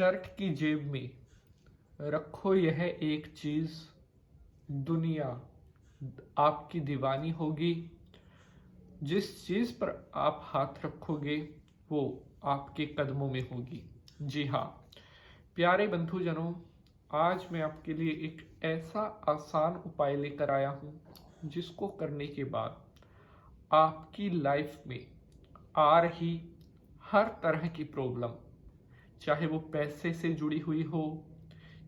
Shirt की जेब में रखो यह एक चीज, दुनिया आपकी दीवानी होगी। जिस चीज पर आप हाथ रखोगे वो आपके कदमों में होगी। जी हाँ प्यारे बंधुजनों, आज मैं आपके लिए एक ऐसा आसान उपाय लेकर आया हूँ जिसको करने के बाद आपकी लाइफ में आ रही हर तरह की प्रॉब्लम, चाहे वो पैसे से जुड़ी हुई हो,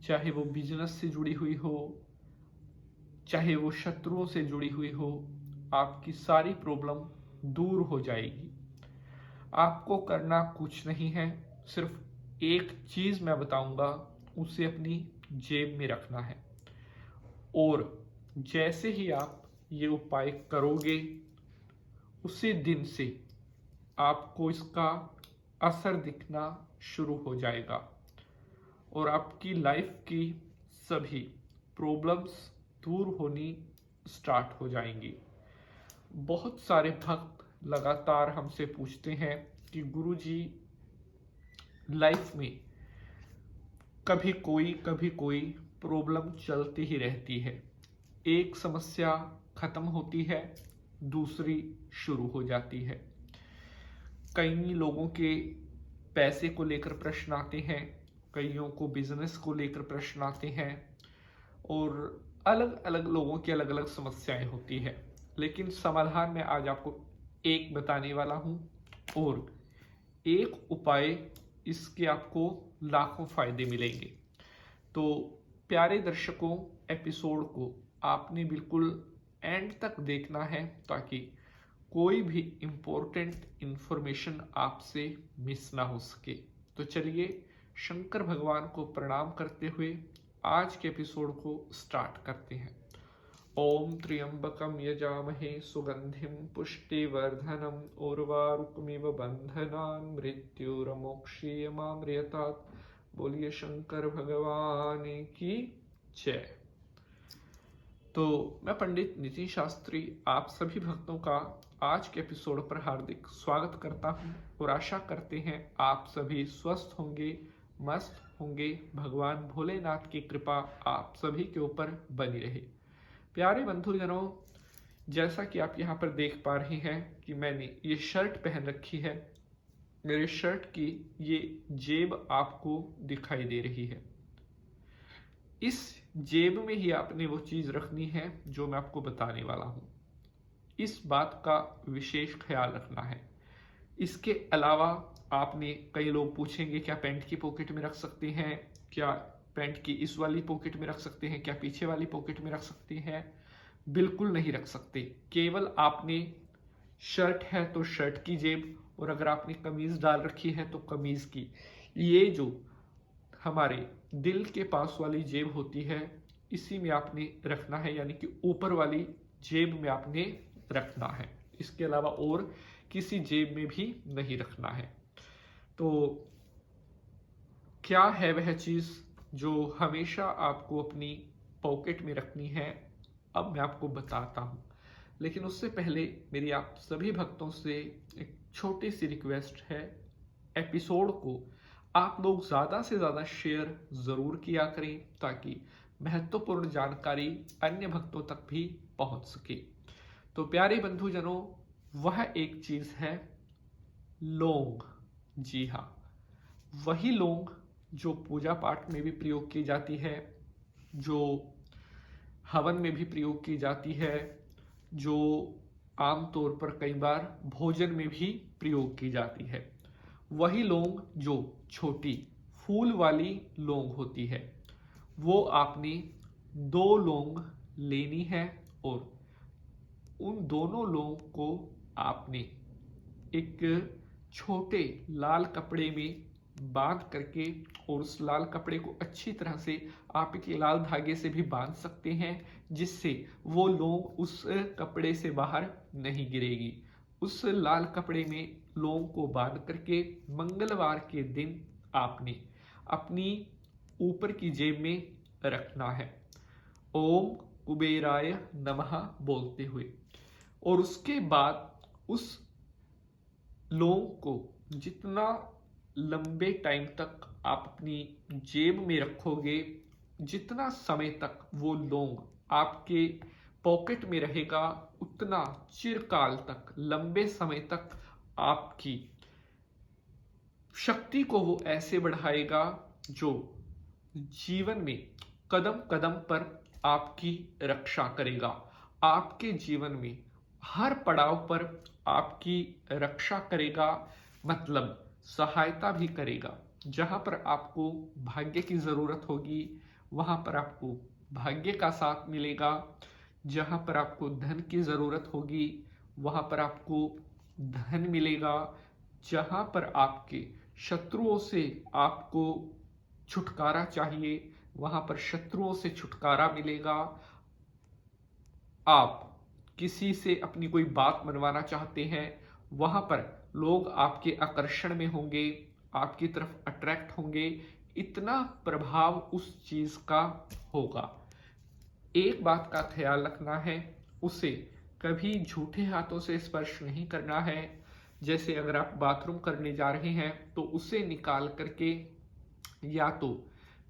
चाहे वो बिजनेस से जुड़ी हुई हो, चाहे वो शत्रुओं से जुड़ी हुई हो, आपकी सारी प्रॉब्लम दूर हो जाएगी। आपको करना कुछ नहीं है, सिर्फ एक चीज मैं बताऊंगा, उसे अपनी जेब में रखना है। और जैसे ही आप ये उपाय करोगे उसी दिन से आपको इसका असर दिखना शुरू हो जाएगा और आपकी लाइफ की सभी प्रॉब्लम्स दूर होनी स्टार्ट हो जाएंगी। बहुत सारे भक्त लगातार हमसे पूछते हैं कि गुरुजी लाइफ में कभी कोई प्रॉब्लम चलती ही रहती है। एक समस्या खत्म होती है, दूसरी शुरू हो जाती है। कई लोगों के पैसे को लेकर प्रश्न आते हैं, कईयों को बिजनेस को लेकर प्रश्न आते हैं और अलग अलग लोगों की अलग अलग समस्याएं होती है। लेकिन समाधान मैं आज आपको एक बताने वाला हूं और एक उपाय, इसके आपको लाखों फायदे मिलेंगे। तो प्यारे दर्शकों, एपिसोड को आपने बिल्कुल एंड तक देखना है ताकि कोई भी इम्पोर्टेंट इंफॉर्मेशन आपसे मिस ना हो सके। तो चलिए शंकर भगवान को प्रणाम करते हुए आज के एपिसोड को स्टार्ट करते हैं। ओम त्र्यंबकम यजामहे सुगंधिम पुष्टिवर्धनम उर्वारुकमिव बंधनान् मृत्युर्मोक्षीयमामृतात्। बोलिए शंकर भगवान की जय। तो मैं पंडित नितिन शास्त्री आप सभी भक्तों का आज के एपिसोड पर हार्दिक स्वागत करता हूं और आशा करते हैं आप सभी स्वस्थ होंगे, मस्त होंगे। भगवान भोलेनाथ की कृपा आप सभी के ऊपर बनी रहे। प्यारे बंधुजनों, जैसा कि आप यहाँ पर देख पा रहे हैं कि मैंने ये शर्ट पहन रखी है। मेरे शर्ट की ये जेब आपको दिखाई दे रही है। इस जेब में ही आपने वो चीज रखनी है जो मैं आपको बताने वाला हूं। इस बात का विशेष ख्याल रखना है। इसके अलावा आपने, कई लोग पूछेंगे क्या पैंट की पॉकेट में रख सकते हैं, क्या पैंट की इस वाली पॉकेट में रख सकते हैं, क्या पीछे वाली पॉकेट में रख सकते हैं? बिल्कुल नहीं रख सकते। केवल आपने, शर्ट है तो शर्ट की जेब, और अगर आपने कमीज डाल रखी है तो कमीज की, ये जो हमारे दिल के पास वाली जेब होती है इसी में आपने रखना है, यानी कि ऊपर वाली जेब में आपने रखना है। इसके अलावा और किसी जेब में भी नहीं रखना है। तो क्या है वह चीज जो हमेशा आपको अपनी पॉकेट में रखनी है, अब मैं आपको बताता हूं। लेकिन उससे पहले मेरी आप सभी भक्तों से एक छोटी सी रिक्वेस्ट है, एपिसोड को आप लोग ज्यादा से ज्यादा शेयर जरूर किया करें ताकि महत्वपूर्ण जानकारी अन्य भक्तों तक भी पहुंच सके। तो प्यारे बंधुजनों, वह एक चीज है लौंग। जी हाँ, वही लौंग जो पूजा पाठ में भी प्रयोग की जाती है, जो हवन में भी प्रयोग की जाती है, जो आमतौर पर कई बार भोजन में भी प्रयोग की जाती है। वही लौंग जो छोटी फूल वाली लौंग होती है, वो आपने 2 लौंग लेनी है और उन दोनों लौंग को आपने एक छोटे लाल कपड़े में बांध करके, और उस लाल कपड़े को अच्छी तरह से आप एक लाल धागे से भी बांध सकते हैं जिससे वो लौंग उस कपड़े से बाहर नहीं गिरेगी। उस लाल कपड़े में लौंग को बांध करके मंगलवार के दिन आपने अपनी ऊपर की जेब में रखना है, ओम कुबेराय नमः बोलते हुए। और उसके बाद उस लौंग को जितना लंबे टाइम तक आप अपनी जेब में रखोगे, जितना समय तक वो लौंग आपके पॉकेट में रहेगा, उतना चिरकाल तक, लंबे समय तक आपकी शक्ति को वो ऐसे बढ़ाएगा जो जीवन में कदम कदम पर आपकी रक्षा करेगा। आपके जीवन में हर पड़ाव पर आपकी रक्षा करेगा, मतलब सहायता भी करेगा। जहां पर आपको भाग्य की जरूरत होगी, वहां पर आपको भाग्य का साथ मिलेगा। जहां पर आपको धन की जरूरत होगी, वहां पर आपको धन मिलेगा। जहां पर आपके शत्रुओं से आपको छुटकारा चाहिए, वहां पर शत्रुओं से छुटकारा मिलेगा। आप किसी से अपनी कोई बात मनवाना चाहते हैं, वहां पर लोग आपके आकर्षण में होंगे, आपकी तरफ अट्रैक्ट होंगे। इतना प्रभाव उस चीज का होगा। एक बात का ख्याल रखना है, उसे कभी झूठे हाथों से स्पर्श नहीं करना है। जैसे अगर आप बाथरूम करने जा रहे हैं तो उसे निकाल करके या तो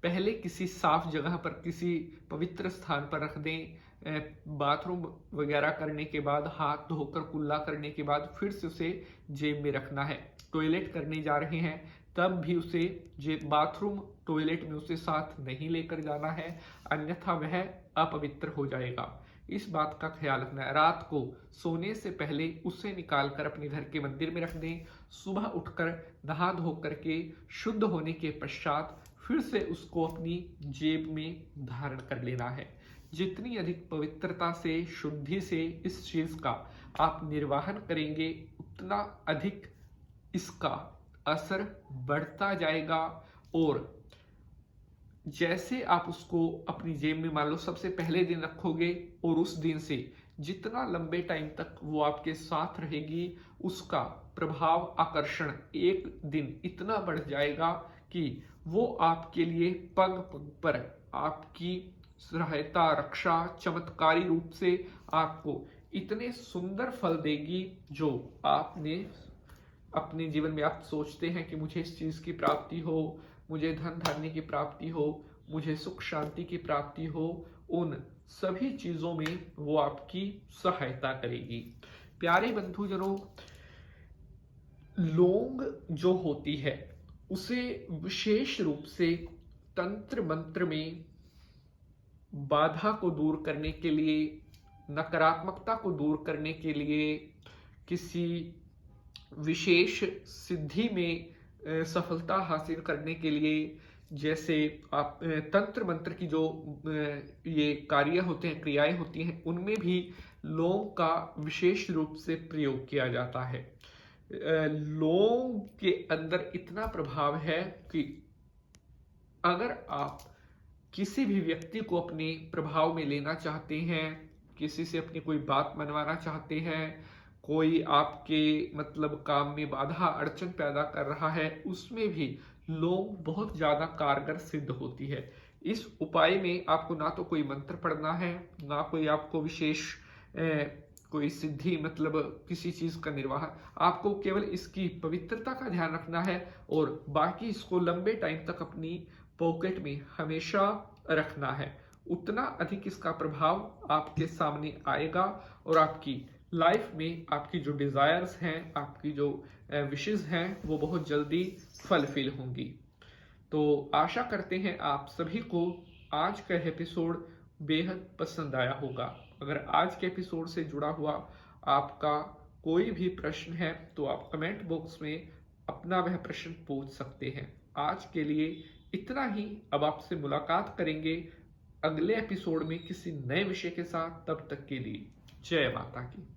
पहले किसी साफ जगह पर, किसी पवित्र स्थान पर रख दें। बाथरूम वगैरह करने के बाद, हाथ धोकर कुल्ला करने के बाद फिर से उसे जेब में रखना है। टॉयलेट करने जा रहे हैं तब भी उसे बाथरूम टॉयलेट में उसे साथ नहीं लेकर जाना है, अन्यथा वह अपवित्र हो जाएगा। इस बात का ख्याल रखना है। रात को सोने से पहले उसे निकालकर अपने घर के मंदिर में रख दें। सुबह उठकर नहा धो करके शुद्ध होने के पश्चात फिर से उसको अपनी जेब में धारण कर लेना है। जितनी अधिक पवित्रता से, शुद्धि से इस चीज का आप निर्वाहन करेंगे, उतना अधिक इसका असर बढ़ता जाएगा। और जैसे आप उसको अपनी जेब में मान लो सबसे पहले दिन रखोगे और उस दिन से जितना लंबे टाइम तक वो आपके साथ रहेगी, उसका प्रभाव, आकर्षण एक दिन इतना बढ़ जाएगा कि वो आपके लिए पग पग पर आपकी सहायता, रक्षा, चमत्कारी रूप से आपको इतने सुंदर फल देगी जो आपने अपने जीवन में आप सोचते हैं कि मुझे इस चीज की प्राप्ति हो, मुझे धन धान्य की प्राप्ति हो, मुझे सुख शांति की प्राप्ति हो, उन सभी चीजों में वो आपकी सहायता करेगी। प्यारे बंधुजनों, लौंग जो होती है उसे विशेष रूप से तंत्र मंत्र में बाधा को दूर करने के लिए, नकारात्मकता को दूर करने के लिए, किसी विशेष सिद्धि में सफलता हासिल करने के लिए, जैसे आप तंत्र मंत्र की जो ये कार्य होते हैं, क्रियाएं होती हैं, उनमें भी लौंग का विशेष रूप से प्रयोग किया जाता है। लौंग के अंदर इतना प्रभाव है कि अगर आप किसी भी व्यक्ति को अपने प्रभाव में लेना चाहते हैं, किसी से अपनी कोई बात मनवाना चाहते हैं, कोई आपके मतलब काम में बाधा अड़चन पैदा कर रहा है, उसमें भी लौंग बहुत ज्यादा कारगर सिद्ध होती है। इस उपाय में आपको ना तो कोई मंत्र पढ़ना है, ना कोई आपको विशेष कोई सिद्धि, मतलब किसी चीज का निर्वाह, आपको केवल इसकी पवित्रता का ध्यान रखना है और बाकी इसको लंबे टाइम तक अपनी पॉकेट में हमेशा रखना है। उतना अधिक इसका प्रभाव आपके सामने आएगा और आपकी लाइफ में आपकी जो डिजायर्स हैं, आपकी जो विशेस हैं, वो बहुत जल्दी फुलफिल होंगी। तो आशा करते हैं आप सभी को आज का एपिसोड बेहद पसंद आया होगा। अगर आज के एपिसोड से जुड़ा हुआ आपका कोई भी प्रश्न है तो आप कमेंट बॉक्स में अपना वह प्रश्न पूछ सकते हैं। आज के लिए इतना ही। अब आपसे मुलाकात करेंगे अगले एपिसोड में किसी नए विषय के साथ। तब तक के लिए जय माता की।